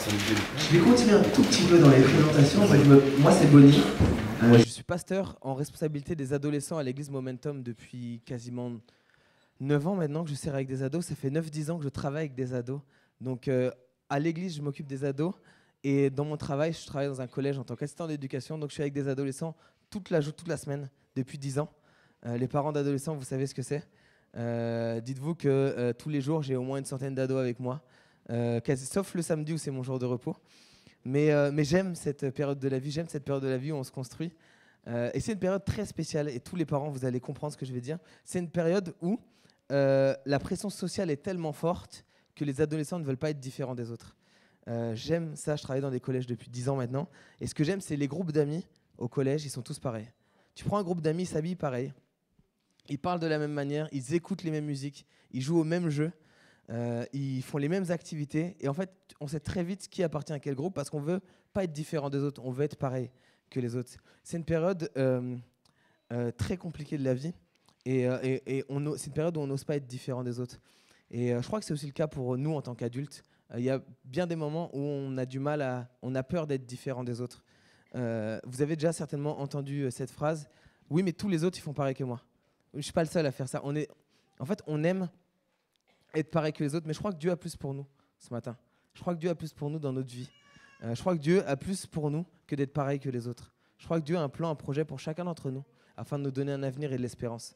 Je vais continuer un tout petit peu dans les présentations. Moi, c'est Bonnie. Je suis pasteur en responsabilité des adolescents à l'église Momentum depuis quasiment 9 ans maintenant que je sers avec des ados. Ça fait 9-10 ans que je travaille avec des ados. Donc à l'église, je m'occupe des ados. Et dans mon travail, je travaille dans un collège en tant qu'assistant d'éducation. Donc je suis avec des adolescents toute la semaine depuis 10 ans. Les parents d'adolescents, vous savez ce que c'est. Dites-vous que tous les jours, j'ai au moins une centaine d'ados avec moi. Sauf le samedi où c'est mon jour de repos. Mais j'aime cette période de la vie, où on se construit. Et c'est une période très spéciale, et tous les parents, vous allez comprendre ce que je vais dire. C'est une période où la pression sociale est tellement forte que les adolescents ne veulent pas être différents des autres. J'aime ça, je travaille dans des collèges depuis 10 ans maintenant. Et ce que j'aime, c'est les groupes d'amis au collège, ils sont tous pareils. Tu prends un groupe d'amis, ils s'habillent pareil. Ils parlent de la même manière, ils écoutent les mêmes musiques, ils jouent au même jeu. Ils font les mêmes activités et en fait on sait très vite qui appartient à quel groupe parce qu'on veut pas être différent des autres, on veut être pareil que les autres. C'est une période très compliquée de la vie et c'est une période où on n'ose pas être différent des autres. Et je crois que c'est aussi le cas pour nous en tant qu'adultes. Il y a bien des moments où on a du mal on a peur d'être différent des autres. Vous avez déjà certainement entendu cette phrase: oui, mais tous les autres ils font pareil que moi. Je suis pas le seul à faire ça. En fait, on aime être pareil que les autres, mais je crois que Dieu a plus pour nous ce matin. Je crois que Dieu a plus pour nous dans notre vie. Je crois que Dieu a plus pour nous que d'être pareil que les autres. Je crois que Dieu a un plan, un projet pour chacun d'entre nous, afin de nous donner un avenir et de l'espérance.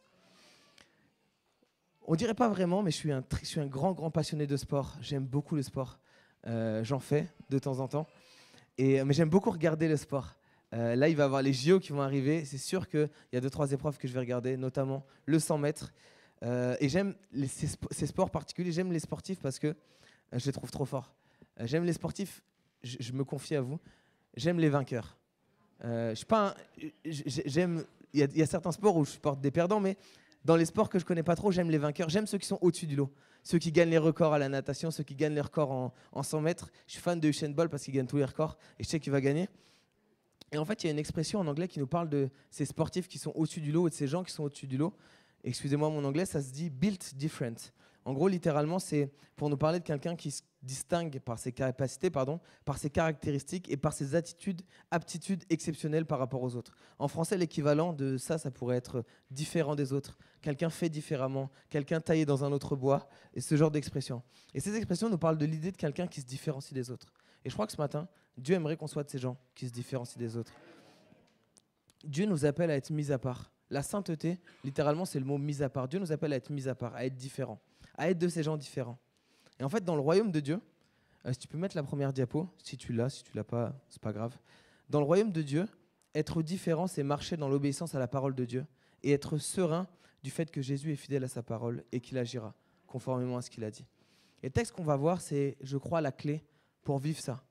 On dirait pas vraiment, mais je suis un grand passionné de sport. J'aime beaucoup le sport. J'en fais de temps en temps. Mais j'aime beaucoup regarder le sport. Là, il va y avoir les JO qui vont arriver. C'est sûr qu'il y a 2-3 épreuves que je vais regarder, notamment le 100 mètres. Et j'aime ces sports particuliers, j'aime les sportifs parce que je les trouve trop forts. J'aime les sportifs, je me confie à vous, j'aime les vainqueurs. Il y a certains sports où je supporte des perdants, mais dans les sports que je connais pas trop, j'aime les vainqueurs. J'aime ceux qui sont au-dessus du lot, ceux qui gagnent les records à la natation, ceux qui gagnent les records en 100 mètres. Je suis fan de Usain Bolt parce qu'il gagne tous les records et je sais qu'il va gagner. Et en fait, il y a une expression en anglais qui nous parle de ces sportifs qui sont au-dessus du lot et de ces gens qui sont au-dessus du lot. Excusez-moi mon anglais, ça se dit built different. En gros, littéralement, c'est pour nous parler de quelqu'un qui se distingue par ses capacités, par ses caractéristiques et par ses aptitudes exceptionnelles par rapport aux autres. En français, l'équivalent de ça pourrait être différent des autres. Quelqu'un fait différemment, quelqu'un taillé dans un autre bois, et ce genre d'expression. Et ces expressions nous parlent de l'idée de quelqu'un qui se différencie des autres. Et je crois que ce matin, Dieu aimerait qu'on soit de ces gens qui se différencient des autres. Dieu nous appelle à être mis à part. La sainteté, littéralement, c'est le mot mis à part. Dieu nous appelle à être mis à part, à être différents, à être de ces gens différents. Et en fait, dans le royaume de Dieu, si tu peux mettre la première diapo, si tu l'as pas, c'est pas grave. Dans le royaume de Dieu, être différent, c'est marcher dans l'obéissance à la parole de Dieu et être serein du fait que Jésus est fidèle à sa parole et qu'il agira conformément à ce qu'il a dit. Et le texte qu'on va voir, c'est, je crois, la clé pour vivre ça.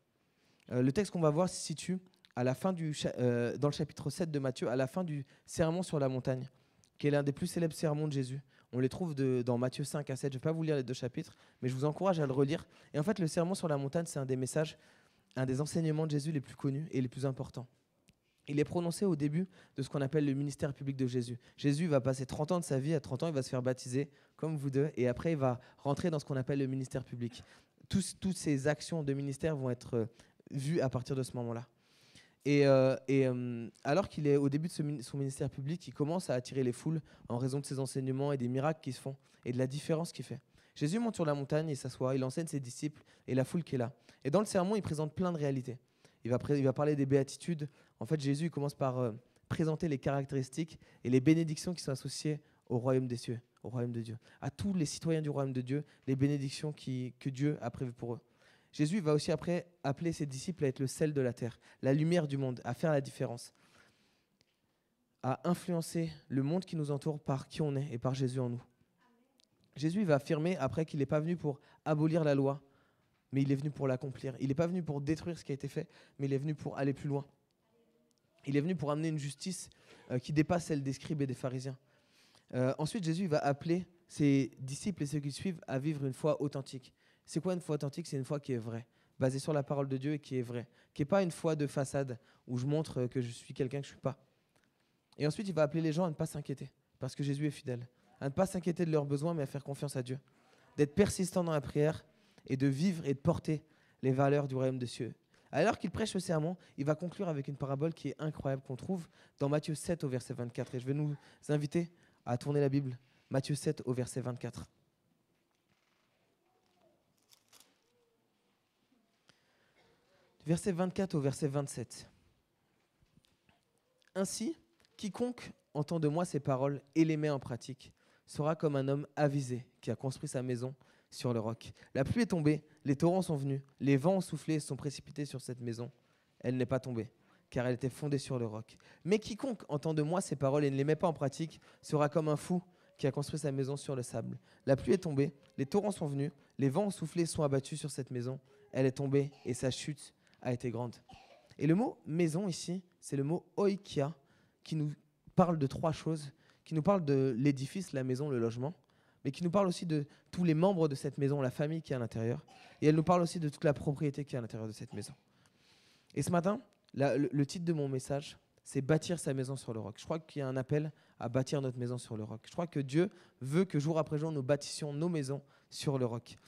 Le texte qu'on va voir se situe à la fin dans le chapitre 7 de Matthieu, à la fin du sermon sur la montagne, qui est l'un des plus célèbres sermons de Jésus. On les trouve dans Matthieu 5 à 7. Je ne vais pas vous lire les 2 chapitres, mais je vous encourage à le relire. Et en fait, le sermon sur la montagne, c'est un des messages, un des enseignements de Jésus les plus connus et les plus importants. Il est prononcé au début de ce qu'on appelle le ministère public de Jésus. Jésus va passer 30 ans de sa vie, à 30 ans, il va se faire baptiser, comme vous deux, et après, il va rentrer dans ce qu'on appelle le ministère public. Toutes ces actions de ministère vont être vues à partir de ce moment-là. Alors qu'il est au début de son ministère public, il commence à attirer les foules en raison de ses enseignements et des miracles qui se font et de la différence qu'il fait. Jésus monte sur la montagne et s'assoit, il enseigne ses disciples et la foule qui est là. Et dans le sermon, il présente plein de réalités. Il va parler des béatitudes. En fait, Jésus il commence par présenter les caractéristiques et les bénédictions qui sont associées au royaume des cieux, au royaume de Dieu. À tous les citoyens du royaume de Dieu, les bénédictions que Dieu a prévues pour eux. Jésus va aussi après appeler ses disciples à être le sel de la terre, la lumière du monde, à faire la différence, à influencer le monde qui nous entoure par qui on est et par Jésus en nous. Jésus va affirmer après qu'il n'est pas venu pour abolir la loi, mais il est venu pour l'accomplir. Il n'est pas venu pour détruire ce qui a été fait, mais il est venu pour aller plus loin. Il est venu pour amener une justice qui dépasse celle des scribes et des pharisiens. Ensuite, Jésus va appeler ses disciples et ceux qui suivent à vivre une foi authentique. C'est quoi une foi authentique ? C'est une foi qui est vraie, basée sur la parole de Dieu et qui est vraie, qui n'est pas une foi de façade où je montre que je suis quelqu'un que je ne suis pas. Et ensuite, il va appeler les gens à ne pas s'inquiéter, parce que Jésus est fidèle, à ne pas s'inquiéter de leurs besoins, mais à faire confiance à Dieu, d'être persistant dans la prière et de vivre et de porter les valeurs du royaume des cieux. Alors qu'il prêche ce sermon, il va conclure avec une parabole qui est incroyable, qu'on trouve dans Matthieu 7 au verset 24. Et je vais nous inviter à tourner la Bible. Matthieu 7 au verset 24. Du verset 24 au verset 27. Ainsi, quiconque entend de moi ces paroles et les met en pratique sera comme un homme avisé qui a construit sa maison sur le roc. La pluie est tombée, les torrents sont venus, les vents ont soufflé et sont précipités sur cette maison. Elle n'est pas tombée, car elle était fondée sur le roc. Mais quiconque entend de moi ces paroles et ne les met pas en pratique sera comme un fou qui a construit sa maison sur le sable. La pluie est tombée, les torrents sont venus, les vents ont soufflé et sont abattus sur cette maison. Elle est tombée et sa chute a été grande. Et le mot maison ici, c'est le mot oikia, qui nous parle de trois choses, qui nous parle de l'édifice, la maison, le logement, mais qui nous parle aussi de tous les membres de cette maison, la famille qui est à l'intérieur, et elle nous parle aussi de toute la propriété qui est à l'intérieur de cette maison. Et ce matin, le titre de mon message, c'est bâtir sa maison sur le roc. Je crois qu'il y a un appel à bâtir notre maison sur le roc. Je crois que Dieu veut que jour après jour, nous bâtissions nos maisons sur le roc.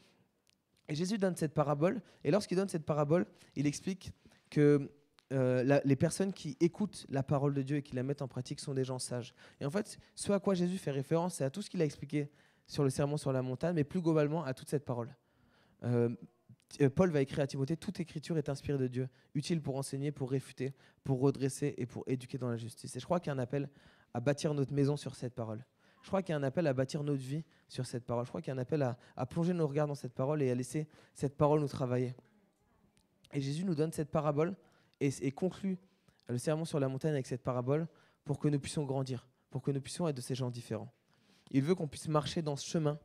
Et Jésus donne cette parabole, et lorsqu'il donne cette parabole, il explique que les personnes qui écoutent la parole de Dieu et qui la mettent en pratique sont des gens sages. Et en fait, ce à quoi Jésus fait référence, c'est à tout ce qu'il a expliqué sur le sermon sur la montagne, mais plus globalement à toute cette parole. Paul va écrire à Timothée, toute écriture est inspirée de Dieu, utile pour enseigner, pour réfuter, pour redresser et pour éduquer dans la justice. Et je crois qu'il y a un appel à bâtir notre maison sur cette parole. Je crois qu'il y a un appel à bâtir notre vie sur cette parole. Je crois qu'il y a un appel à plonger nos regards dans cette parole et à laisser cette parole nous travailler. Et Jésus nous donne cette parabole et conclut le sermon sur la montagne avec cette parabole pour que nous puissions grandir, pour que nous puissions être de ces gens différents. Il veut qu'on puisse marcher dans ce chemin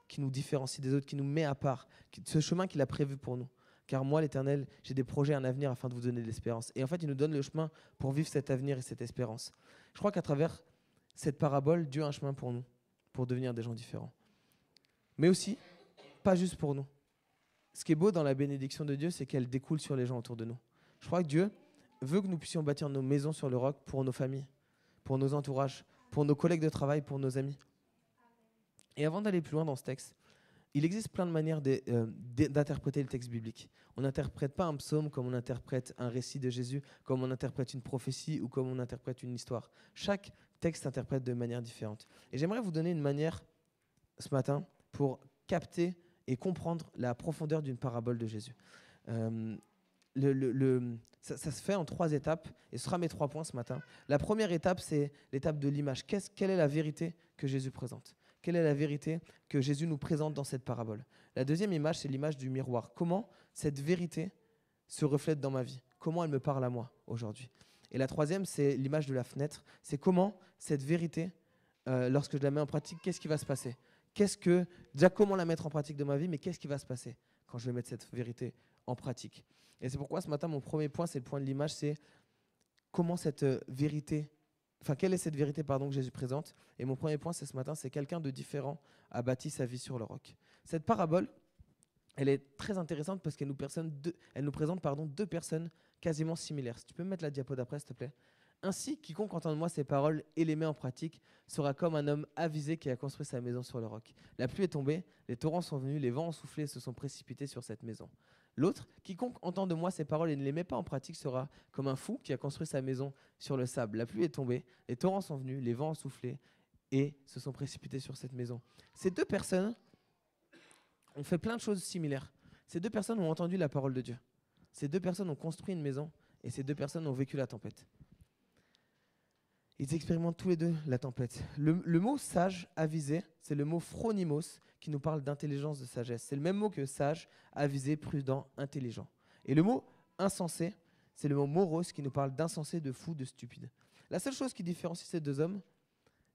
qui nous différencie des autres, qui nous met à part, ce chemin qu'il a prévu pour nous. Car moi, l'Éternel, j'ai des projets, un avenir afin de vous donner de l'espérance. Et en fait, il nous donne le chemin pour vivre cet avenir et cette espérance. Je crois qu'à travers cette parabole, Dieu a un chemin pour nous, pour devenir des gens différents. Mais aussi, pas juste pour nous. Ce qui est beau dans la bénédiction de Dieu, c'est qu'elle découle sur les gens autour de nous. Je crois que Dieu veut que nous puissions bâtir nos maisons sur le roc pour nos familles, pour nos entourages, pour nos collègues de travail, pour nos amis. Et avant d'aller plus loin dans ce texte, il existe plein de manières d'interpréter le texte biblique. On n'interprète pas un psaume comme on interprète un récit de Jésus, comme on interprète une prophétie ou comme on interprète une histoire. Chaque texte s'interprète de manière différente. Et j'aimerais vous donner une manière ce matin pour capter et comprendre la profondeur d'une parabole de Jésus. Ça se fait en 3 étapes, et ce sera mes 3 points ce matin. La première étape, c'est l'étape de l'image. Quelle est la vérité que Jésus présente ? Quelle est la vérité que Jésus nous présente dans cette parabole ? La deuxième image, c'est l'image du miroir. Comment cette vérité se reflète dans ma vie ? Comment elle me parle à moi aujourd'hui ? Et la troisième, c'est l'image de la fenêtre. C'est comment cette vérité, lorsque je la mets en pratique, qu'est-ce qui va se passer ? Déjà, comment la mettre en pratique de ma vie, mais qu'est-ce qui va se passer quand je vais mettre cette vérité en pratique ? Et c'est pourquoi ce matin, mon premier point, c'est le point de l'image, c'est comment cette vérité, quelle est cette vérité que Jésus présente. Et mon premier point, c'est ce matin, c'est quelqu'un de différent a bâti sa vie sur le roc. Cette parabole, elle est très intéressante parce qu'elle nous présente deux personnes quasiment similaires. Si tu peux me mettre la diapo d'après, s'il te plaît. Ainsi, quiconque entend de moi ces paroles et les met en pratique sera comme un homme avisé qui a construit sa maison sur le roc. La pluie est tombée, les torrents sont venus, les vents ont soufflé et se sont précipités sur cette maison. L'autre, quiconque entend de moi ces paroles et ne les met pas en pratique sera comme un fou qui a construit sa maison sur le sable. La pluie est tombée, les torrents sont venus, les vents ont soufflé et se sont précipités sur cette maison. Ces deux personnes ont fait plein de choses similaires. Ces deux personnes ont entendu la parole de Dieu. Ces deux personnes ont construit une maison et ces deux personnes ont vécu la tempête. Ils expérimentent tous les deux la tempête. Le mot sage, avisé, c'est le mot phronimos qui nous parle d'intelligence, de sagesse. C'est le même mot que sage, avisé, prudent, intelligent. Et le mot insensé, c'est le mot moros qui nous parle d'insensé, de fou, de stupide. La seule chose qui différencie ces deux hommes,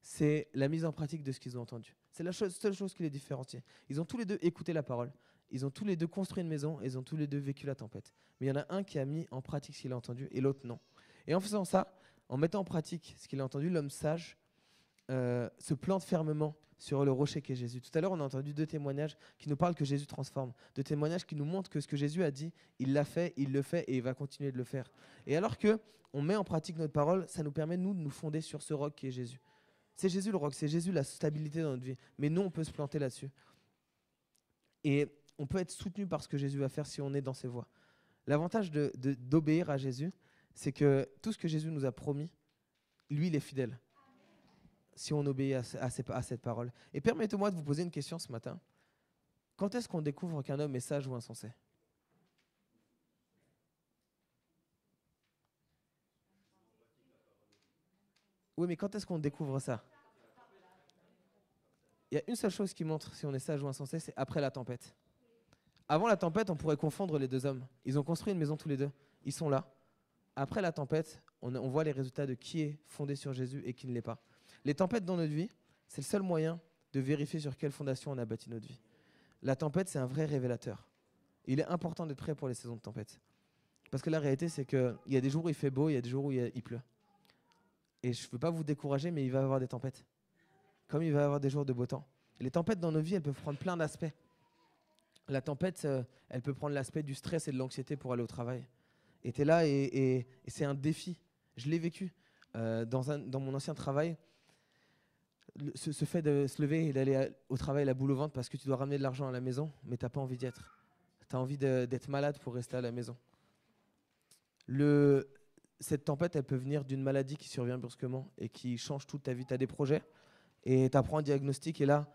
c'est la mise en pratique de ce qu'ils ont entendu. C'est la seule chose qui les différencie. Ils ont tous les deux écouté la parole. Ils ont tous les deux construit une maison et ils ont tous les deux vécu la tempête. Mais il y en a un qui a mis en pratique ce qu'il a entendu et l'autre non. Et en faisant ça, en mettant en pratique ce qu'il a entendu, l'homme sage se plante fermement sur le rocher qu'est Jésus. Tout à l'heure, on a entendu 2 témoignages qui nous parlent que Jésus transforme. 2 témoignages qui nous montrent que ce que Jésus a dit, il l'a fait, il le fait et il va continuer de le faire. Et alors qu'on met en pratique notre parole, ça nous permet, nous, de nous fonder sur ce roc qui est Jésus. C'est Jésus le roc, c'est Jésus la stabilité dans notre vie. Mais nous, on peut se planter là-dessus. Et on peut être soutenu par ce que Jésus va faire si on est dans ses voies. L'avantage d'obéir à Jésus, c'est que tout ce que Jésus nous a promis, lui, il est fidèle. Si on obéit à cette parole. Et permettez-moi de vous poser une question ce matin. Quand est-ce qu'on découvre qu'un homme est sage ou insensé ? Oui, mais quand est-ce qu'on découvre ça ? Il y a une seule chose qui montre si on est sage ou insensé, c'est après la tempête. Avant la tempête, on pourrait confondre les deux hommes. Ils ont construit une maison tous les deux. Ils sont là. Après la tempête, on voit les résultats de qui est fondé sur Jésus et qui ne l'est pas. Les tempêtes dans notre vie, c'est le seul moyen de vérifier sur quelle fondation on a bâti notre vie. La tempête, c'est un vrai révélateur. Il est important d'être prêt pour les saisons de tempête. Parce que la réalité, c'est qu'il y a des jours où il fait beau, il y a des jours où il pleut. Et je ne veux pas vous décourager, mais il va y avoir des tempêtes. Comme il va y avoir des jours de beau temps. Les tempêtes dans nos vies, elles peuvent prendre plein d'aspects. La tempête, elle peut prendre l'aspect du stress et de l'anxiété pour aller au travail. Et tu es là et c'est un défi. Je l'ai vécu dans mon ancien travail. Ce fait de se lever et d'aller au travail la boule au ventre parce que tu dois ramener de l'argent à la maison, mais tu n'as pas envie d'y être. Tu as envie d'être malade pour rester à la maison. Cette tempête, elle peut venir d'une maladie qui survient brusquement et qui change toute ta vie. Tu as des projets et tu apprends un diagnostic et là,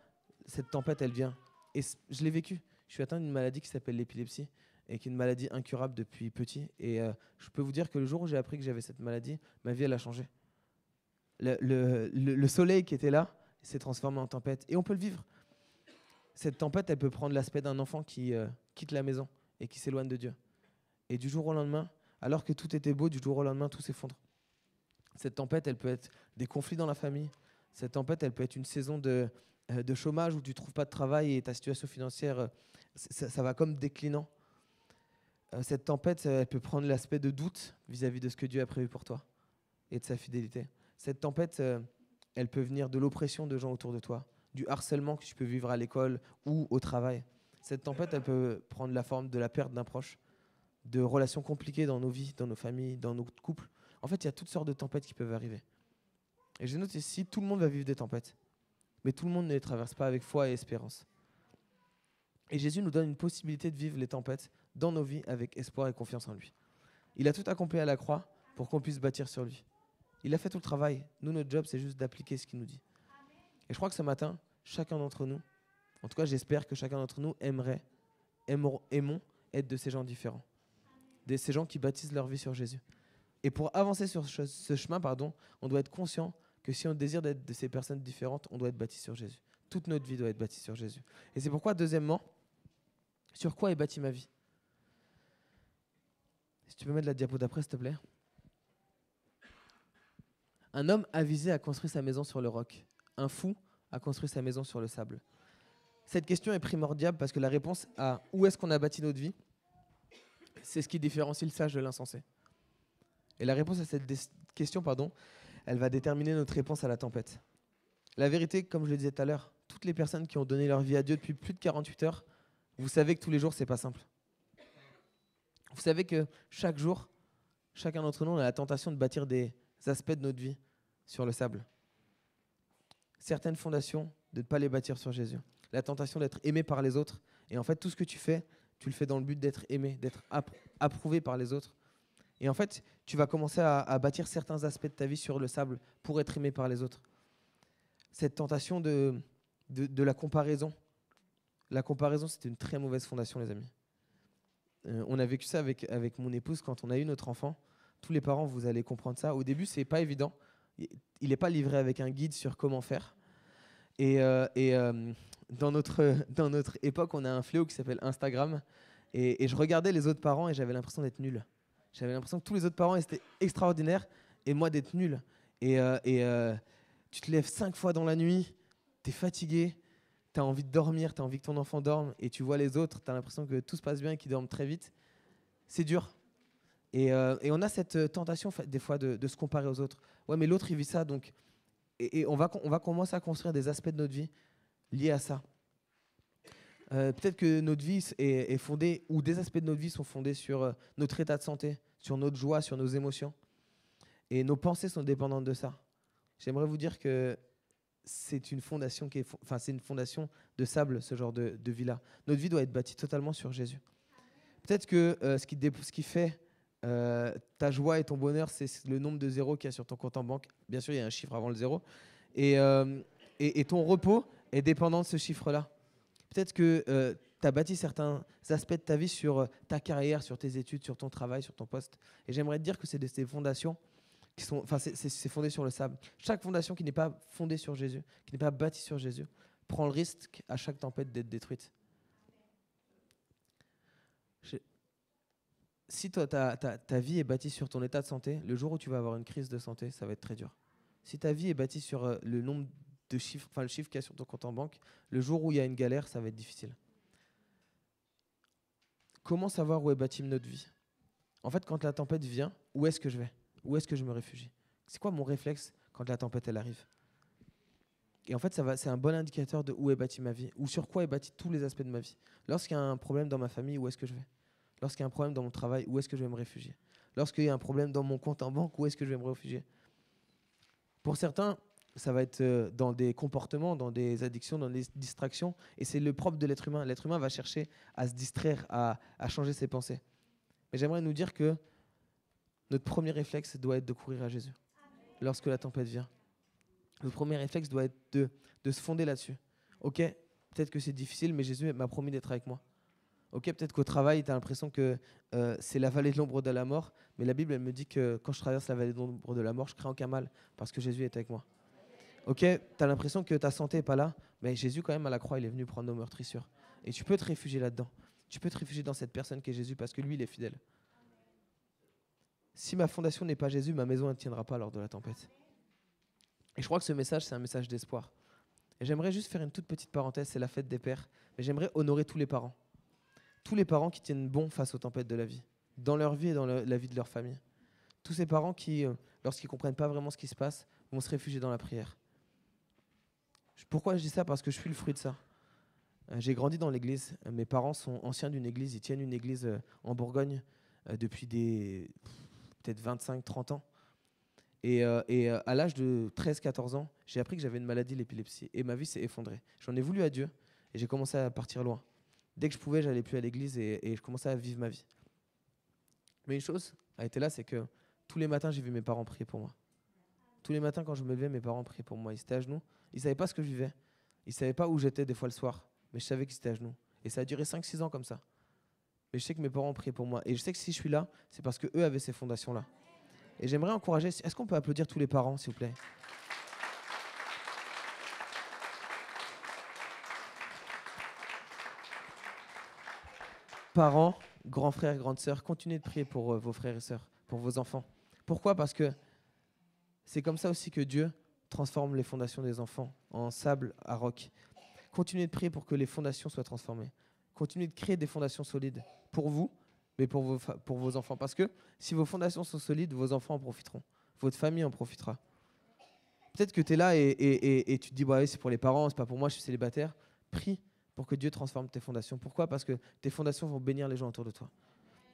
cette tempête, elle vient. Et je l'ai vécu. Je suis atteint d'une maladie qui s'appelle l'épilepsie et qui est une maladie incurable depuis petit. Et je peux vous dire que le jour où j'ai appris que j'avais cette maladie, ma vie, elle a changé. Le soleil qui était là s'est transformé en tempête. Et on peut le vivre. Cette tempête, elle peut prendre l'aspect d'un enfant qui quitte la maison et qui s'éloigne de Dieu. Et du jour au lendemain, alors que tout était beau, du jour au lendemain, tout s'effondre. Cette tempête, elle peut être des conflits dans la famille. Cette tempête, elle peut être une saison de chômage où tu ne trouves pas de travail et ta situation financière, ça va comme déclinant. Cette tempête, elle peut prendre l'aspect de doute vis-à-vis de ce que Dieu a prévu pour toi et de sa fidélité. Cette tempête, elle peut venir de l'oppression de gens autour de toi, du harcèlement que tu peux vivre à l'école ou au travail. Cette tempête, elle peut prendre la forme de la perte d'un proche, de relations compliquées dans nos vies, dans nos familles, dans nos couples. En fait, il y a toutes sortes de tempêtes qui peuvent arriver. Et je note ici, tout le monde va vivre des tempêtes. Mais tout le monde ne les traverse pas avec foi et espérance. Et Jésus nous donne une possibilité de vivre les tempêtes dans nos vies avec espoir et confiance en lui. Il a tout accompli à la croix pour qu'on puisse bâtir sur lui. Il a fait tout le travail. Nous, notre job, c'est juste d'appliquer ce qu'il nous dit. Et je crois que ce matin, chacun d'entre nous, en tout cas j'espère que chacun d'entre nous aimons être de ces gens différents. De ces gens qui bâtissent leur vie sur Jésus. Et pour avancer sur ce chemin, on doit être conscient que si on désire d'être de ces personnes différentes, on doit être bâti sur Jésus. Toute notre vie doit être bâtie sur Jésus. Et c'est pourquoi, deuxièmement, sur quoi est bâtie ma vie ? Si tu peux mettre la diapo d'après, s'il te plaît. Un homme avisé a construit sa maison sur le roc. Un fou a construit sa maison sur le sable. Cette question est primordiale parce que la réponse à où est-ce qu'on a bâti notre vie, c'est ce qui différencie le sage de l'insensé. Et la réponse à cette question, elle va déterminer notre réponse à la tempête. La vérité, comme je le disais tout à l'heure, toutes les personnes qui ont donné leur vie à Dieu depuis plus de 48 heures, vous savez que tous les jours, c'est pas simple. Vous savez que chaque jour, chacun d'entre nous a la tentation de bâtir des aspects de notre vie sur le sable. Certaines fondations, de ne pas les bâtir sur Jésus. La tentation d'être aimé par les autres. Et en fait, tout ce que tu le fais dans le but d'être aimé, d'être approuvé par les autres. Et en fait, tu vas commencer à bâtir certains aspects de ta vie sur le sable pour être aimé par les autres. Cette tentation de la comparaison. La comparaison, c'est une très mauvaise fondation, les amis. On a vécu ça avec mon épouse quand on a eu notre enfant. Tous les parents, vous allez comprendre ça. Au début, c'est pas évident. Il n'est pas livré avec un guide sur comment faire. Et dans notre époque, on a un fléau qui s'appelle Instagram. Et je regardais les autres parents et j'avais l'impression d'être nul. J'avais l'impression que tous les autres parents étaient extraordinaires et moi d'être nul. Et tu te lèves 5 fois dans la nuit, tu es fatigué, tu as envie de dormir, tu as envie que ton enfant dorme et tu vois les autres, tu as l'impression que tout se passe bien et qu'ils dorment très vite. C'est dur. Et on a cette tentation des fois de se comparer aux autres. Ouais, mais l'autre, il vit ça. Donc, et on va commencer à construire des aspects de notre vie liés à ça. Peut-être que notre vie est fondée, ou des aspects de notre vie sont fondés sur notre état de santé, sur notre joie, sur nos émotions. Et nos pensées sont dépendantes de ça. J'aimerais vous dire que c'est une fondation c'est une fondation de sable, ce genre de vie-là. Notre vie doit être bâtie totalement sur Jésus. Peut-être que ce qui fait ta joie et ton bonheur, c'est le nombre de zéros qu'il y a sur ton compte en banque. Bien sûr, il y a un chiffre avant le zéro. Et ton repos est dépendant de ce chiffre-là. Peut-être que tu as bâti certains aspects de ta vie sur ta carrière, sur tes études, sur ton travail, sur ton poste. Et j'aimerais te dire que c'est des fondations qui sont, c'est fondé sur le sable. Chaque fondation qui n'est pas fondée sur Jésus, qui n'est pas bâtie sur Jésus, prend le risque à chaque tempête d'être détruite. Si toi, ta vie est bâtie sur ton état de santé, le jour où tu vas avoir une crise de santé, ça va être très dur. Si ta vie est bâtie sur le nombre de chiffres, le chiffre qu'il y a sur ton compte en banque, le jour où il y a une galère, ça va être difficile. Comment savoir où est bâtie notre vie? En fait, quand la tempête vient, où est-ce que je vais? Où est-ce que je me réfugie? C'est quoi mon réflexe quand la tempête elle arrive? Et en fait, c'est un bon indicateur de où est bâtie ma vie, ou sur quoi est bâti tous les aspects de ma vie. Lorsqu'il y a un problème dans ma famille, où est-ce que je vais? Lorsqu'il y a un problème dans mon travail, où est-ce que je vais me réfugier? Lorsqu'il y a un problème dans mon compte en banque, où est-ce que je vais me réfugier? Pour certains, ça va être dans des comportements, dans des addictions, dans des distractions. Et c'est le propre de l'être humain. L'être humain va chercher à se distraire, à changer ses pensées. Mais j'aimerais nous dire que notre premier réflexe doit être de courir à Jésus. Lorsque la tempête vient, notre premier réflexe doit être de se fonder là-dessus. Ok, peut-être que c'est difficile, mais Jésus m'a promis d'être avec moi. Ok, peut-être qu'au travail, tu as l'impression que c'est la vallée de l'ombre de la mort, mais la Bible, elle me dit que quand je traverse la vallée de l'ombre de la mort, je crains aucun mal, parce que Jésus est avec moi. Ok, tu as l'impression que ta santé n'est pas là, mais Jésus, quand même, à la croix, il est venu prendre nos meurtrissures. Et tu peux te réfugier là-dedans. Tu peux te réfugier dans cette personne qui est Jésus, parce que lui, il est fidèle. Si ma fondation n'est pas Jésus, ma maison ne tiendra pas lors de la tempête. Et je crois que ce message, c'est un message d'espoir. Et j'aimerais juste faire une toute petite parenthèse, c'est la fête des pères, mais j'aimerais honorer tous les parents. Tous les parents qui tiennent bon face aux tempêtes de la vie, dans leur vie et dans la vie de leur famille. Tous ces parents qui, lorsqu'ils ne comprennent pas vraiment ce qui se passe, vont se réfugier dans la prière. Pourquoi je dis ça? Parce que je suis le fruit de ça. J'ai grandi dans l'église. Mes parents sont anciens d'une église. Ils tiennent une église en Bourgogne depuis peut-être 25-30 ans. Et à l'âge de 13-14 ans, j'ai appris que j'avais une maladie, l'épilepsie. Et ma vie s'est effondrée. J'en ai voulu à Dieu et j'ai commencé à partir loin. Dès que je pouvais, j'allais plus à l'église et je commençais à vivre ma vie. Mais une chose a été là, c'est que tous les matins, j'ai vu mes parents prier pour moi. Tous les matins, quand je me levais, mes parents priaient pour moi. Ils étaient à genoux. Ils ne savaient pas ce que je vivais. Ils ne savaient pas où j'étais des fois le soir. Mais je savais qu'ils étaient à genoux. Et ça a duré 5-6 ans comme ça. Mais je sais que mes parents priaient pour moi. Et je sais que si je suis là, c'est parce qu'eux avaient ces fondations-là. Et j'aimerais encourager... Est-ce qu'on peut applaudir tous les parents, s'il vous plaît? Parents, grands frères, grandes sœurs, continuez de prier pour vos frères et sœurs, pour vos enfants. Pourquoi? Parce que c'est comme ça aussi que Dieu transforme les fondations des enfants en sable à roc. Continuez de prier pour que les fondations soient transformées. Continuez de créer des fondations solides pour vous, mais pour vos enfants. Parce que si vos fondations sont solides, vos enfants en profiteront. Votre famille en profitera. Peut-être que tu es là et tu te dis, bah, c'est pour les parents, c'est pas pour moi, je suis célibataire. Prie pour que Dieu transforme tes fondations. Pourquoi? Parce que tes fondations vont bénir les gens autour de toi.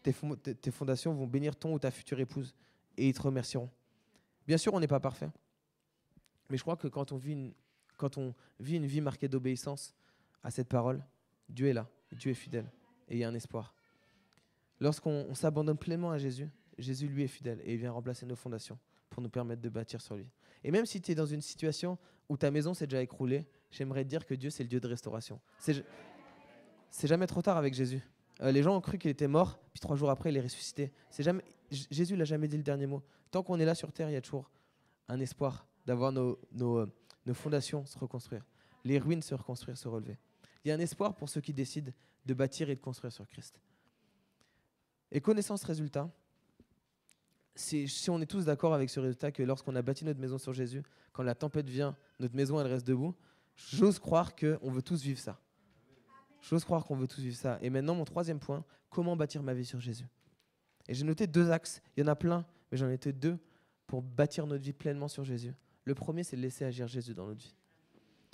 Tes fondations vont bénir ton ou ta future épouse et ils te remercieront. Bien sûr, on n'est pas parfait. Mais je crois que quand on vit une vie marquée d'obéissance à cette parole, Dieu est là, Dieu est fidèle et il y a un espoir. Lorsqu'on s'abandonne pleinement à Jésus, Jésus lui est fidèle et il vient remplacer nos fondations pour nous permettre de bâtir sur lui. Et même si tu es dans une situation où ta maison s'est déjà écroulée, j'aimerais te dire que Dieu c'est le Dieu de restauration. C'est jamais trop tard avec Jésus. Les gens ont cru qu'il était mort, puis 3 jours après il est ressuscité. Jésus l'a jamais dit le dernier mot. Tant qu'on est là sur terre, il y a toujours un espoir d'avoir nos fondations se reconstruire, les ruines se reconstruire, se relever. Il y a un espoir pour ceux qui décident de bâtir et de construire sur Christ. Et connaissant ce résultat, si on est tous d'accord avec ce résultat que lorsqu'on a bâti notre maison sur Jésus, quand la tempête vient, notre maison elle reste debout, j'ose croire qu'on veut tous vivre ça. J'ose croire qu'on veut tous vivre ça. Et maintenant, mon 3e point, comment bâtir ma vie sur Jésus? Et j'ai noté 2 axes, il y en a plein, mais j'en ai noté 2 pour bâtir notre vie pleinement sur Jésus. Le premier, c'est de laisser agir Jésus dans notre vie.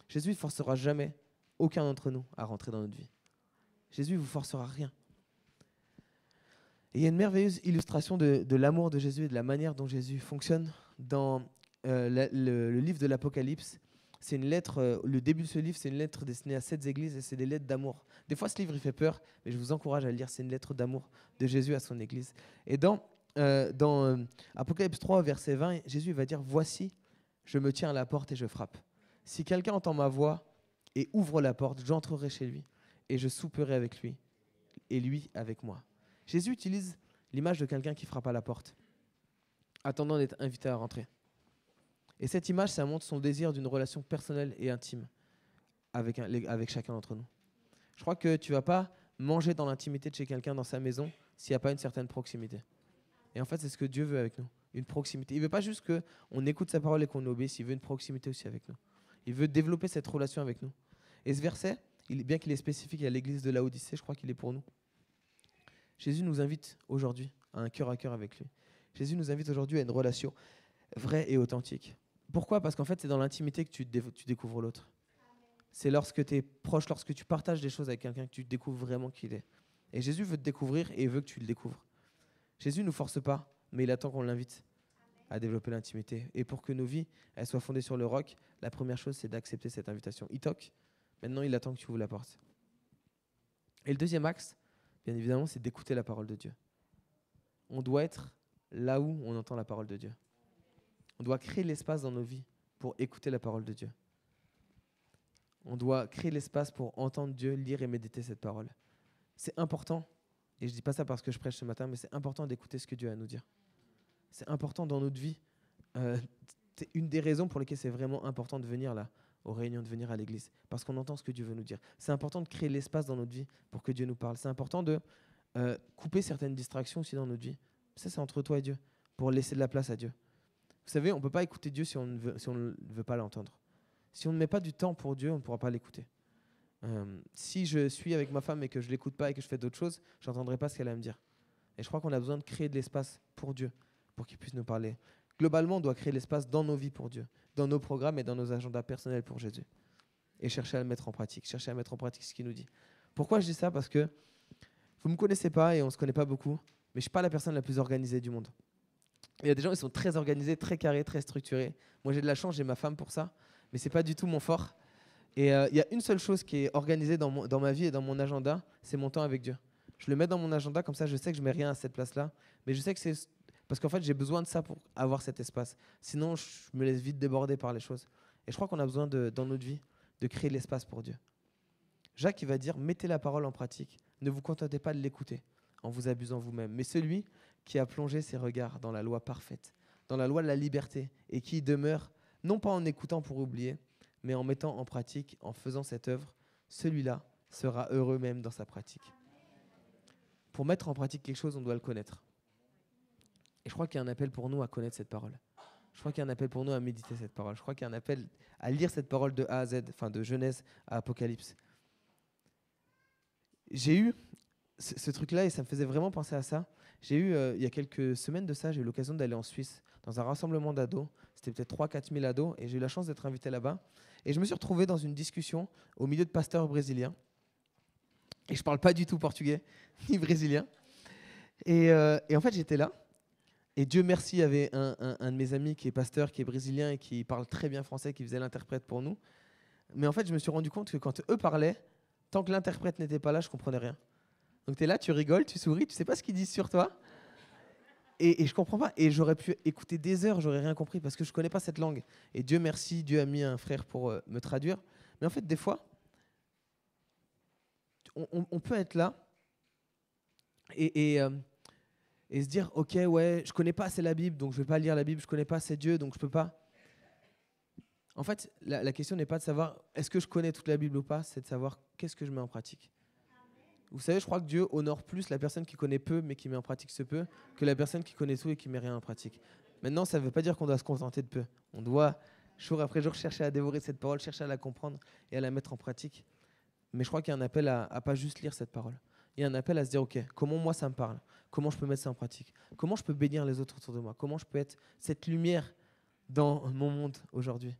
Jésus ne forcera jamais aucun d'entre nous à rentrer dans notre vie. Jésus ne vous forcera rien. Et il y a une merveilleuse illustration de l'amour de Jésus et de la manière dont Jésus fonctionne dans le livre de l'Apocalypse. C'est une lettre, le début de ce livre, c'est une lettre destinée à 7 églises et c'est des lettres d'amour. Des fois, ce livre, il fait peur, mais je vous encourage à le lire. C'est une lettre d'amour de Jésus à son église. Et dans Apocalypse 3, verset 20, Jésus va dire « Voici, je me tiens à la porte et je frappe. Si quelqu'un entend ma voix et ouvre la porte, j'entrerai chez lui et je souperai avec lui et lui avec moi. » Jésus utilise l'image de quelqu'un qui frappe à la porte, attendant d'être invité à rentrer. Et cette image, ça montre son désir d'une relation personnelle et intime avec chacun d'entre nous. Je crois que tu ne vas pas manger dans l'intimité de chez quelqu'un dans sa maison s'il n'y a pas une certaine proximité. Et en fait, c'est ce que Dieu veut avec nous, une proximité. Il ne veut pas juste qu'on écoute sa parole et qu'on obéisse, il veut une proximité aussi avec nous. Il veut développer cette relation avec nous. Et ce verset, bien qu'il est spécifique à l'église de Laodicée, je crois qu'il est pour nous. Jésus nous invite aujourd'hui à un cœur à cœur avec lui. Jésus nous invite aujourd'hui à une relation vraie et authentique. Pourquoi ? Parce qu'en fait, c'est dans l'intimité que tu découvres l'autre. C'est lorsque tu es proche, lorsque tu partages des choses avec quelqu'un que tu découvres vraiment qui il est. Et Jésus veut te découvrir et veut que tu le découvres. Jésus ne nous force pas, mais il attend qu'on l'invite à développer l'intimité. Et pour que nos vies elles soient fondées sur le roc, la première chose, c'est d'accepter cette invitation. Il toque, maintenant il attend que tu ouvres la porte. Et le deuxième axe, bien évidemment, c'est d'écouter la parole de Dieu. On doit être là où on entend la parole de Dieu. On doit créer l'espace dans nos vies pour écouter la parole de Dieu. On doit créer l'espace pour entendre Dieu, lire et méditer cette parole. C'est important, et je ne dis pas ça parce que je prêche ce matin, mais c'est important d'écouter ce que Dieu a à nous dire. C'est important dans notre vie. C'est une des raisons pour lesquelles c'est vraiment important de venir là, aux réunions, de venir à l'église, parce qu'on entend ce que Dieu veut nous dire. C'est important de créer l'espace dans notre vie pour que Dieu nous parle. C'est important de couper certaines distractions aussi dans notre vie. Ça, c'est entre toi et Dieu, pour laisser de la place à Dieu. Vous savez, on ne peut pas écouter Dieu si on ne veut pas l'entendre. Si on ne met pas du temps pour Dieu, on ne pourra pas l'écouter. Si je suis avec ma femme et que je ne l'écoute pas et que je fais d'autres choses, je n'entendrai pas ce qu'elle a à me dire. Et je crois qu'on a besoin de créer de l'espace pour Dieu, pour qu'il puisse nous parler. Globalement, on doit créer l'espace dans nos vies pour Dieu, dans nos programmes et dans nos agendas personnels pour Jésus. Et chercher à le mettre en pratique, chercher à mettre en pratique ce qu'il nous dit. Pourquoi je dis ça ? Parce que vous ne me connaissez pas et on ne se connaît pas beaucoup, mais je ne suis pas la personne la plus organisée du monde. Il y a des gens qui sont très organisés, très carrés, très structurés. Moi, j'ai de la chance, j'ai ma femme pour ça, mais ce n'est pas du tout mon fort. Et il y a une seule chose qui est organisée dans ma vie et dans mon agenda, c'est mon temps avec Dieu. Je le mets dans mon agenda, comme ça je sais que je ne mets rien à cette place-là, mais je sais que c'est parce qu'en fait j'ai besoin de ça pour avoir cet espace. Sinon, je me laisse vite déborder par les choses. Et je crois qu'on a besoin, dans notre vie, de créer l'espace pour Dieu. Jacques, il va dire, mettez la parole en pratique. Ne vous contentez pas de l'écouter en vous abusant vous-même, mais celui qui a plongé ses regards dans la loi parfaite, dans la loi de la liberté, et qui y demeure, non pas en écoutant pour oublier, mais en mettant en pratique, en faisant cette œuvre, celui-là sera heureux même dans sa pratique. Pour mettre en pratique quelque chose, on doit le connaître. Et je crois qu'il y a un appel pour nous à connaître cette parole. Je crois qu'il y a un appel pour nous à méditer cette parole. Je crois qu'il y a un appel à lire cette parole de A à Z, enfin de Genèse à Apocalypse. J'ai eu ce truc-là et ça me faisait vraiment penser à ça. J'ai eu, il y a quelques semaines de ça, j'ai eu l'occasion d'aller en Suisse dans un rassemblement d'ados. C'était peut-être 3-4 000 ados et j'ai eu la chance d'être invité là-bas. Et je me suis retrouvé dans une discussion au milieu de pasteurs brésiliens. Et je ne parle pas du tout portugais ni brésilien. Et en fait, j'étais là. Et Dieu merci, il y avait un de mes amis qui est pasteur, qui est brésilien et qui parle très bien français, qui faisait l'interprète pour nous. Mais en fait, je me suis rendu compte que quand eux parlaient, tant que l'interprète n'était pas là, je ne comprenais rien. Donc tu es là, tu rigoles, tu souris, tu ne sais pas ce qu'ils disent sur toi. Et je ne comprends pas. Et j'aurais pu écouter des heures, j'aurais rien compris parce que je ne connais pas cette langue. Et Dieu merci, Dieu a mis un frère pour me traduire. Mais en fait, des fois, on peut être là et se dire, ok, ouais, je ne connais pas assez la Bible, donc je ne vais pas lire la Bible, je ne connais pas assez Dieu, donc je ne peux pas. En fait, la question n'est pas de savoir est-ce que je connais toute la Bible ou pas, c'est de savoir qu'est-ce que je mets en pratique. Vous savez, je crois que Dieu honore plus la personne qui connaît peu mais qui met en pratique ce peu que la personne qui connaît tout et qui met rien en pratique. Maintenant, ça ne veut pas dire qu'on doit se contenter de peu. On doit, jour après jour, chercher à dévorer cette parole, chercher à la comprendre et à la mettre en pratique. Mais je crois qu'il y a un appel à pas juste lire cette parole. Il y a un appel à se dire, ok, comment moi ça me parle ? Comment je peux mettre ça en pratique ? Comment je peux bénir les autres autour de moi ? Comment je peux être cette lumière dans mon monde aujourd'hui ?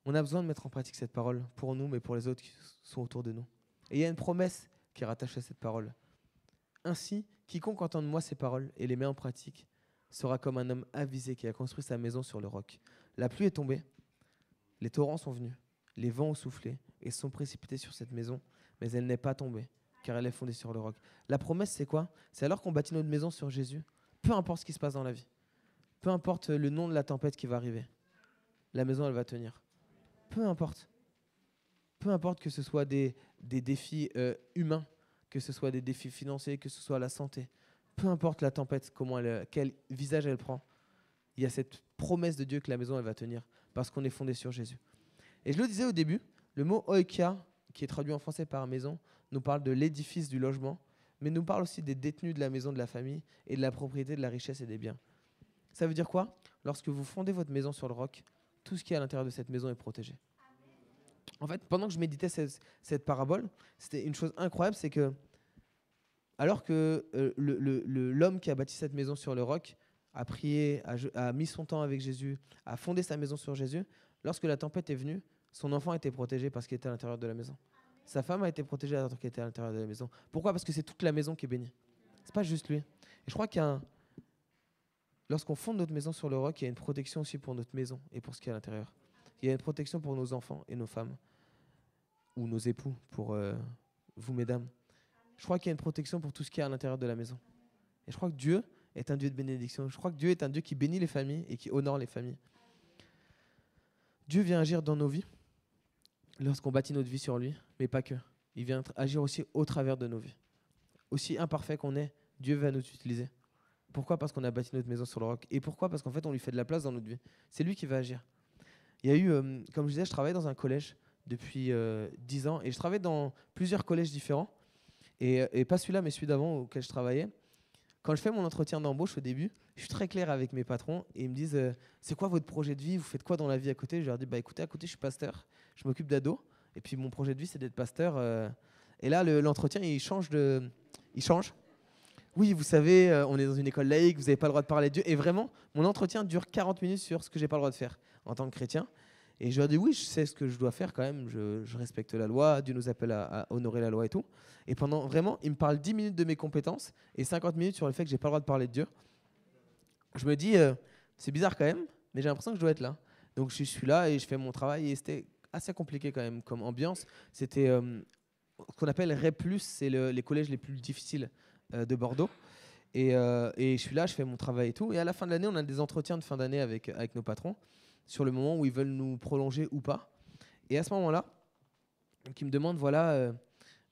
On a besoin de mettre en pratique cette parole pour nous, mais pour les autres qui sont autour de nous. Et il y a une promesse qui est rattaché à cette parole. Ainsi, quiconque entend de moi ces paroles et les met en pratique sera comme un homme avisé qui a construit sa maison sur le roc. La pluie est tombée, Les torrents sont venus, les vents ont soufflé et se sont précipités sur cette maison, mais elle n'est pas tombée, car elle est fondée sur le roc. La promesse, c'est quoi? C'est alors qu'on bâtit notre maison sur Jésus, peu importe ce qui se passe dans la vie, peu importe le nom de la tempête qui va arriver, la maison, elle va tenir. Peu importe. Peu importe que ce soit des défis humains, que ce soit des défis financiers, que ce soit la santé. Peu importe la tempête, quel visage elle prend, il y a cette promesse de Dieu que la maison, elle va tenir, parce qu'on est fondé sur Jésus. Et je le disais au début, le mot oikia, qui est traduit en français par maison, nous parle de l'édifice du logement, mais nous parle aussi des détenus de la maison de la famille et de la propriété de la richesse et des biens. Ça veut dire quoi? Lorsque vous fondez votre maison sur le roc, tout ce qui est à l'intérieur de cette maison est protégé. En fait, pendant que je méditais cette parabole, c'était une chose incroyable, c'est que alors que l'homme qui a bâti cette maison sur le roc a prié, a mis son temps avec Jésus, a fondé sa maison sur Jésus, lorsque la tempête est venue, son enfant était protégé parce qu'il était à l'intérieur de la maison. Sa femme a été protégée alors qu'elle était à l'intérieur de la maison. Pourquoi? Parce que c'est toute la maison qui est bénie. C'est pas juste lui. Et je crois lorsqu'on fonde notre maison sur le roc, il y a une protection aussi pour notre maison et pour ce qui est à l'intérieur. Il y a une protection pour nos enfants et nos femmes, ou nos époux, pour vous, mesdames. Je crois qu'il y a une protection pour tout ce qui est à l'intérieur de la maison. Et je crois que Dieu est un Dieu de bénédiction. Je crois que Dieu est un Dieu qui bénit les familles et qui honore les familles. Dieu vient agir dans nos vies lorsqu'on bâtit notre vie sur lui, mais pas que. Il vient agir aussi au travers de nos vies. Aussi imparfait qu'on est, Dieu va nous utiliser. Pourquoi? Parce qu'on a bâti notre maison sur le roc. Et pourquoi? Parce qu'en fait, on lui fait de la place dans notre vie. C'est lui qui va agir. Il y a eu, comme je disais, je travaille dans un collège depuis 10 ans et je travaille dans plusieurs collèges différents. Et pas celui-là, mais celui d'avant auquel je travaillais. Quand je fais mon entretien d'embauche au début, je suis très clair avec mes patrons et ils me disent c'est quoi votre projet de vie? Vous faites quoi dans la vie à côté? Je leur dis bah écoutez, à côté je suis pasteur, je m'occupe d'ados et puis mon projet de vie c'est d'être pasteur. Et là l'entretien il change. Oui, vous savez, on est dans une école laïque, vous n'avez pas le droit de parler de Dieu. Et vraiment, mon entretien dure 40 minutes sur ce que j'ai pas le droit de faire en tant que chrétien. Et je leur dis oui, je sais ce que je dois faire quand même, je respecte la loi, Dieu nous appelle à honorer la loi et tout. Et pendant vraiment, ils me parlent 10 minutes de mes compétences et 50 minutes sur le fait que j'ai pas le droit de parler de Dieu. Je me dis, c'est bizarre quand même, mais j'ai l'impression que je dois être là. Donc je suis là et je fais mon travail et c'était assez compliqué quand même comme ambiance. C'était ce qu'on appelle REP+, c'est les collèges les plus difficiles de Bordeaux. Et je suis là, je fais mon travail et tout. Et à la fin de l'année, on a des entretiens de fin d'année avec nos patrons sur le moment où ils veulent nous prolonger ou pas. Et à ce moment-là, ils me demandent, voilà,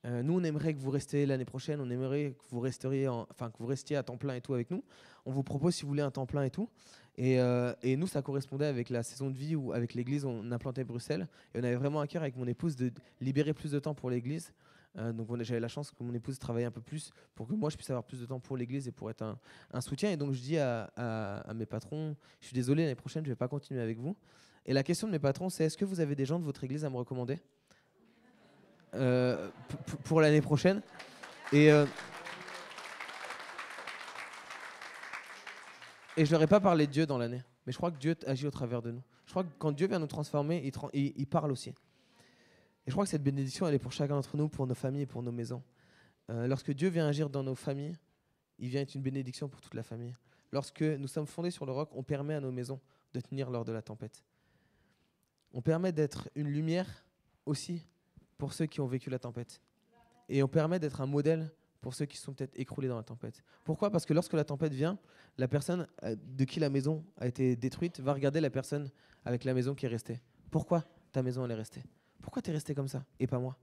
nous on aimerait que vous restiez l'année prochaine, on aimerait que vous que vous restiez à temps plein et tout avec nous. On vous propose si vous voulez un temps plein et tout. Et nous, ça correspondait avec la saison de vie où avec l'église, on implantait Bruxelles. Et on avait vraiment à cœur avec mon épouse de libérer plus de temps pour l'église. Donc j'avais la chance que mon épouse travaille un peu plus pour que moi je puisse avoir plus de temps pour l'église et pour être un soutien. Et donc je dis à mes patrons, je suis désolé, l'année prochaine je ne vais pas continuer avec vous. Et la question de mes patrons c'est est-ce que vous avez des gens de votre église à me recommander pour l'année prochaine? Et je leur ai pas parlé de Dieu dans l'année, mais je crois que Dieu agit au travers de nous. Je crois que quand Dieu vient nous transformer, il parle aussi. Et je crois que cette bénédiction, elle est pour chacun d'entre nous, pour nos familles et pour nos maisons. Lorsque Dieu vient agir dans nos familles, il vient être une bénédiction pour toute la famille. Lorsque nous sommes fondés sur le roc, on permet à nos maisons de tenir lors de la tempête. On permet d'être une lumière aussi pour ceux qui ont vécu la tempête. Et on permet d'être un modèle pour ceux qui sont peut-être écroulés dans la tempête. Pourquoi? Parce que lorsque la tempête vient, la personne de qui la maison a été détruite va regarder la personne avec la maison qui est restée. Pourquoi ta maison elle est restée? Pourquoi tu es resté comme ça et pas moi?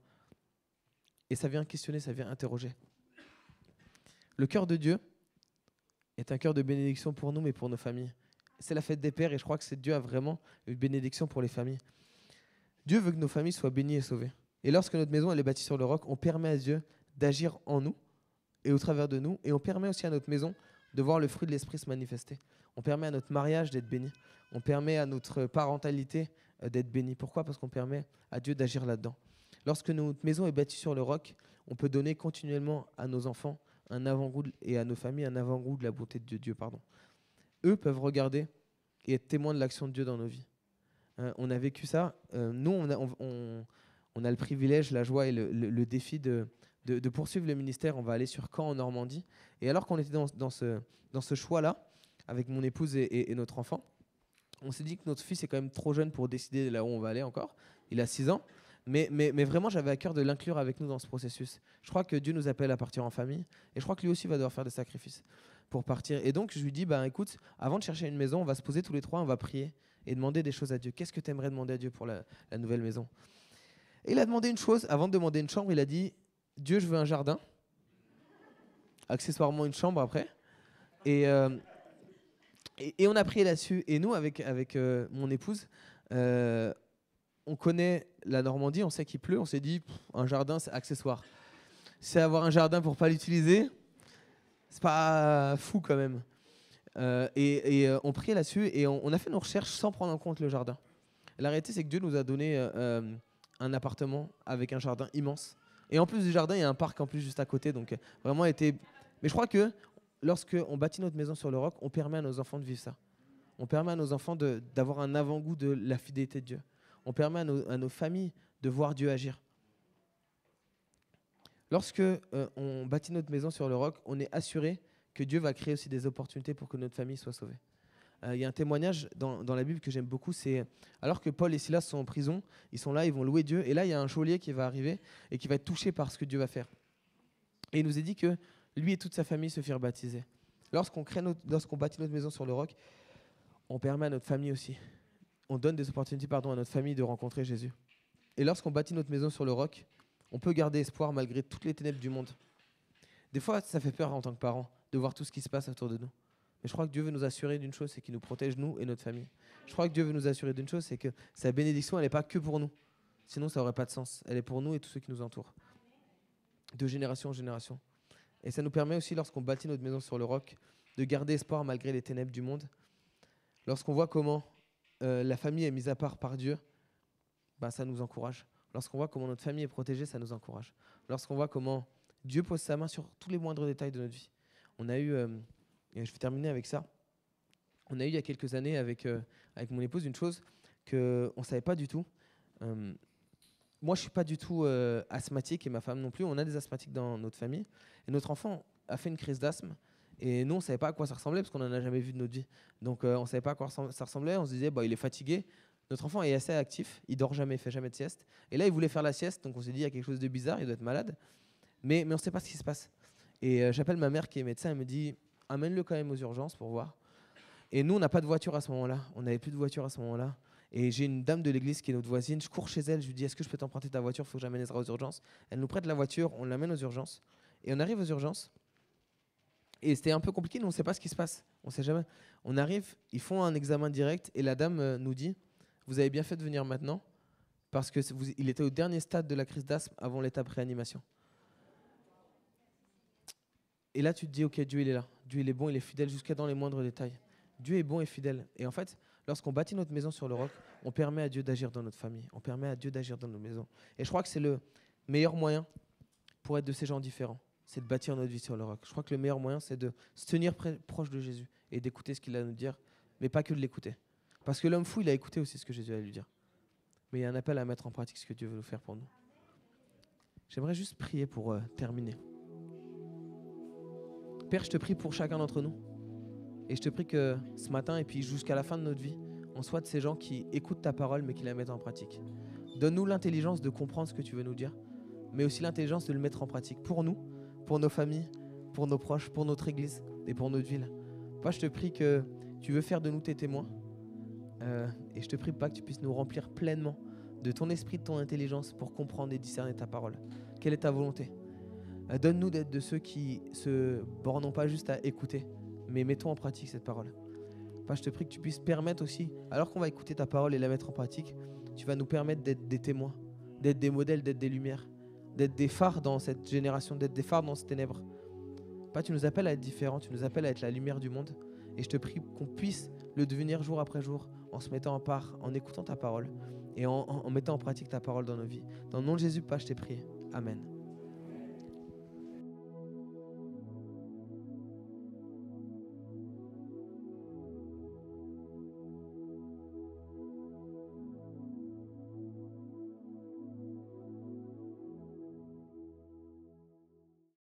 Et ça vient questionner, ça vient interroger. Le cœur de Dieu est un cœur de bénédiction pour nous, mais pour nos familles. C'est la fête des pères et je crois que Dieu a vraiment une bénédiction pour les familles. Dieu veut que nos familles soient bénies et sauvées. Et lorsque notre maison elle est bâtie sur le roc, on permet à Dieu d'agir en nous et au travers de nous. Et on permet aussi à notre maison de voir le fruit de l'esprit se manifester. On permet à notre mariage d'être béni. On permet à notre parentalité d'être béni. Pourquoi? Parce qu'on permet à Dieu d'agir là-dedans. Lorsque notre maison est bâtie sur le roc, on peut donner continuellement à nos enfants un avant-goût et à nos familles un avant-goût de la bonté de Dieu. Eux peuvent regarder et être témoins de l'action de Dieu dans nos vies. On a vécu ça. Nous, on a le privilège, la joie et le défi de poursuivre le ministère. On va aller sur Caen en Normandie. Et alors qu'on était dans ce choix-là, avec mon épouse et notre enfant, On s'est dit que notre fils est quand même trop jeune pour décider là où on va aller encore. Il a 6 ans. Mais vraiment, j'avais à cœur de l'inclure avec nous dans ce processus. Je crois que Dieu nous appelle à partir en famille. Et je crois que lui aussi va devoir faire des sacrifices pour partir. Et donc, je lui dis, écoute, avant de chercher une maison, on va se poser tous les trois, on va prier et demander des choses à Dieu. Qu'est-ce que tu aimerais demander à Dieu pour la nouvelle maison? Et il a demandé une chose. Avant de demander une chambre, il a dit, Dieu, je veux un jardin. Accessoirement, une chambre après. Et on a prié là-dessus. Et nous, avec mon épouse, on connaît la Normandie, on sait qu'il pleut, on s'est dit, un jardin, c'est accessoire. C'est avoir un jardin pour pas l'utiliser, c'est pas fou quand même. On priait là-dessus et on a fait nos recherches sans prendre en compte le jardin. La réalité, c'est que Dieu nous a donné un appartement avec un jardin immense. Et en plus du jardin, il y a un parc en plus juste à côté. Donc vraiment, mais je crois que lorsqu'on bâtit notre maison sur le roc, on permet à nos enfants de vivre ça. On permet à nos enfants d'avoir un avant-goût de la fidélité de Dieu. On permet à nos familles de voir Dieu agir. Lorsque on bâtit notre maison sur le roc, on est assuré que Dieu va créer aussi des opportunités pour que notre famille soit sauvée. Il y a un témoignage dans la Bible que j'aime beaucoup, c'est alors que Paul et Silas sont en prison, ils sont là, ils vont louer Dieu, et là il y a un geôlier qui va arriver et qui va être touché par ce que Dieu va faire. Et il nous est dit que lui et toute sa famille se firent baptiser. Lorsqu'on bâtit notre maison sur le roc, on permet à notre famille aussi. On donne des opportunités à notre famille de rencontrer Jésus. Et lorsqu'on bâtit notre maison sur le roc, on peut garder espoir malgré toutes les ténèbres du monde. Des fois, ça fait peur en tant que parents de voir tout ce qui se passe autour de nous. Mais je crois que Dieu veut nous assurer d'une chose, c'est qu'il nous protège, nous et notre famille. Je crois que Dieu veut nous assurer d'une chose, c'est que sa bénédiction, elle n'est pas que pour nous. Sinon, ça n'aurait pas de sens. Elle est pour nous et tous ceux qui nous entourent. De génération en génération. Et ça nous permet aussi, lorsqu'on bâtit notre maison sur le roc, de garder espoir malgré les ténèbres du monde. Lorsqu'on voit comment la famille est mise à part par Dieu, ça nous encourage. Lorsqu'on voit comment notre famille est protégée, ça nous encourage. Lorsqu'on voit comment Dieu pose sa main sur tous les moindres détails de notre vie. On a eu, et je vais terminer avec ça, on a eu il y a quelques années avec mon épouse une chose qu'on ne savait pas du tout. Moi, je ne suis pas du tout asthmatique et ma femme non plus. On a des asthmatiques dans notre famille. Et notre enfant a fait une crise d'asthme. Et nous, on ne savait pas à quoi ça ressemblait parce qu'on n'en a jamais vu de notre vie. Donc, on ne savait pas à quoi ça ressemblait. On se disait, il est fatigué. Notre enfant est assez actif. Il dort jamais, il fait jamais de sieste. Et là, il voulait faire la sieste. Donc, on s'est dit, il y a quelque chose de bizarre. Il doit être malade. Mais on ne sait pas ce qui se passe. Et j'appelle ma mère qui est médecin. Elle me dit, amène-le quand même aux urgences pour voir. Et nous, on n'a pas de voiture à ce moment-là. On n'avait plus de voiture à ce moment-là. Et j'ai une dame de l'église qui est notre voisine. Je cours chez elle. Je lui dis, est-ce que je peux t'emprunter ta voiture? Il faut que j'amène Ezra aux urgences. Elle nous prête la voiture. On l'amène aux urgences. Et on arrive aux urgences. Et c'était un peu compliqué, nous on ne sait pas ce qui se passe. On sait jamais. On arrive, ils font un examen direct et la dame nous dit, vous avez bien fait de venir maintenant parce que il était au dernier stade de la crise d'asthme avant l'étape réanimation. Et là tu te dis, ok, Dieu il est là. Dieu il est bon, il est fidèle jusqu'à dans les moindres détails. Dieu est bon et fidèle. Et en fait, lorsqu'on bâtit notre maison sur le roc, on permet à Dieu d'agir dans notre famille. On permet à Dieu d'agir dans nos maisons. Et je crois que c'est le meilleur moyen pour être de ces gens différents. C'est de bâtir notre vie sur le roc. Je crois que le meilleur moyen, c'est de se tenir proche de Jésus et d'écouter ce qu'il a à nous dire, mais pas que de l'écouter. Parce que l'homme fou, il a écouté aussi ce que Jésus a à lui dire. Mais il y a un appel à mettre en pratique ce que Dieu veut nous faire pour nous. J'aimerais juste prier pour terminer. Père, je te prie pour chacun d'entre nous. Et je te prie que ce matin et puis jusqu'à la fin de notre vie, on soit de ces gens qui écoutent ta parole, mais qui la mettent en pratique. Donne-nous l'intelligence de comprendre ce que tu veux nous dire, mais aussi l'intelligence de le mettre en pratique pour nous, pour nos familles, pour nos proches, pour notre église et pour notre ville. Papa, je te prie que tu veux faire de nous tes témoins. Et je te prie, Papa, que tu puisses nous remplir pleinement de ton esprit, de ton intelligence pour comprendre et discerner ta parole. Quelle est ta volonté? Donne-nous d'être de ceux qui se bornent pas juste à écouter, mais mettons en pratique cette parole. Papa, je te prie que tu puisses permettre aussi, alors qu'on va écouter ta parole et la mettre en pratique, tu vas nous permettre d'être des témoins, d'être des modèles, d'être des lumières, d'être des phares dans cette génération, d'être des phares dans ces ténèbres. Papa, tu nous appelles à être différents, tu nous appelles à être la lumière du monde. Et je te prie qu'on puisse le devenir jour après jour, en se mettant en part, en écoutant ta parole et en mettant en pratique ta parole dans nos vies. Dans le nom de Jésus, Papa, je t'ai prié. Amen.